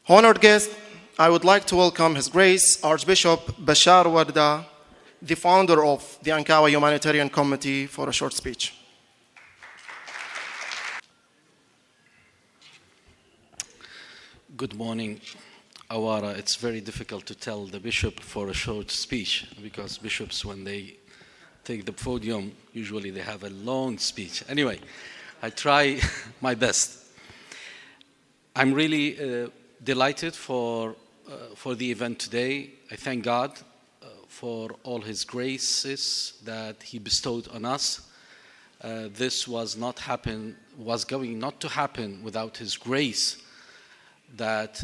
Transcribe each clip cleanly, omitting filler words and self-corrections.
Honored guest, I would like to welcome His Grace Archbishop Bashar Warda, the founder of the Ankawa Humanitarian Committee, for a short speech. Good morning, Awara. It's very difficult to tell the bishop for a short speech because bishops, when they take the podium, usually they have a long speech. Anyway, I try my best. I'm really delighted for the event today. I thank God for all His graces that He bestowed on us. This was going not to happen without His grace. That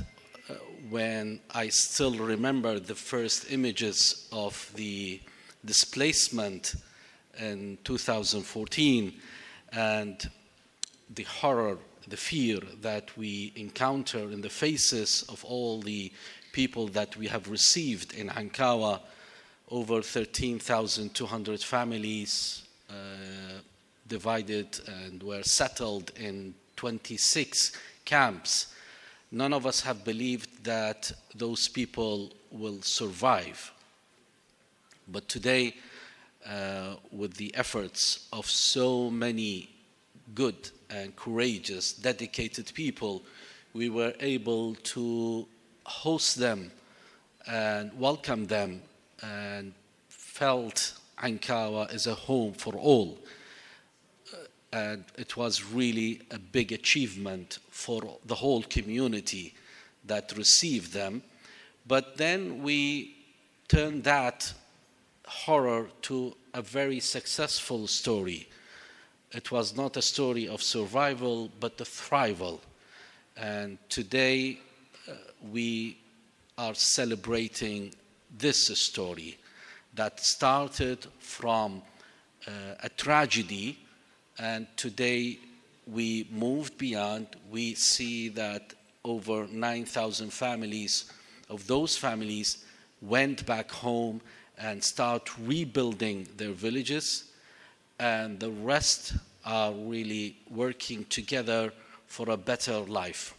when I still remember the first images of the displacement in 2014 and the horror, the fear that we encounter in the faces of all the people that we have received in Ankawa, over 13,200 families divided and were settled in 26 camps. None of us have believed that those people will survive. But today, with the efforts of so many good and courageous, dedicated people, we were able to host them and welcome them and felt Ankawa as a home for all. And it was really a big achievement for the whole community that received them. But then we turned that horror to a very successful story. It was not a story of survival, but a thrival. And today we are celebrating this story that started from a tragedy. And today we moved beyond. We see that over 9,000 families of those families went back home and start rebuilding their villages. And the rest are really working together for a better life.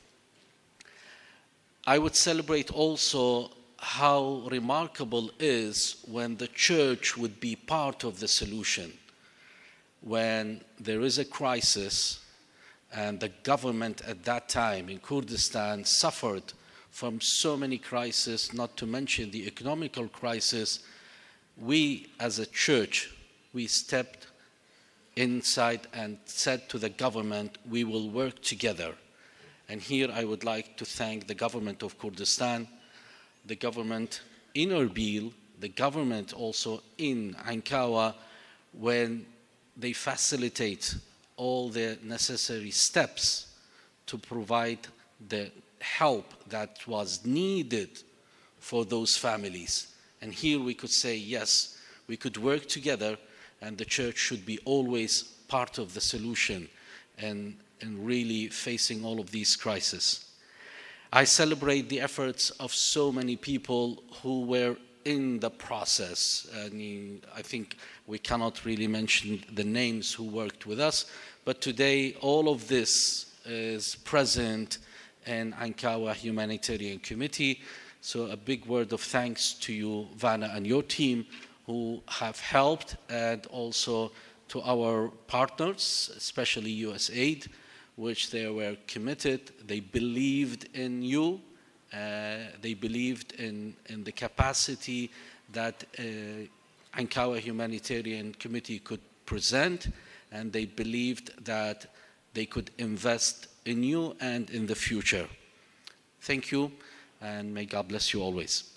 I would celebrate also how remarkable is when the church would be part of the solution. When there is a crisis and the government at that time in Kurdistan suffered from so many crises, not to mention the economical crisis, we as a church, we stepped inside and said to the government, we will work together. And here I would like to thank the government of Kurdistan, the government in Erbil, the government also in Ankawa, when they facilitate all the necessary steps to provide the help that was needed for those families. And here we could say, yes, we could work together, and the church should be always part of the solution and really facing all of these crises. I celebrate the efforts of so many people who were in the process. I think we cannot really mention the names who worked with us, but today all of this is present in Ankawa Humanitarian Committee. So a big word of thanks to you, Vanna, and your team who have helped, and also to our partners, especially USAID, which they were committed. They believed in you. They believed in the capacity that Ankawa Humanitarian Committee could present, and they believed that they could invest in you and in the future. Thank you, and may God bless you always.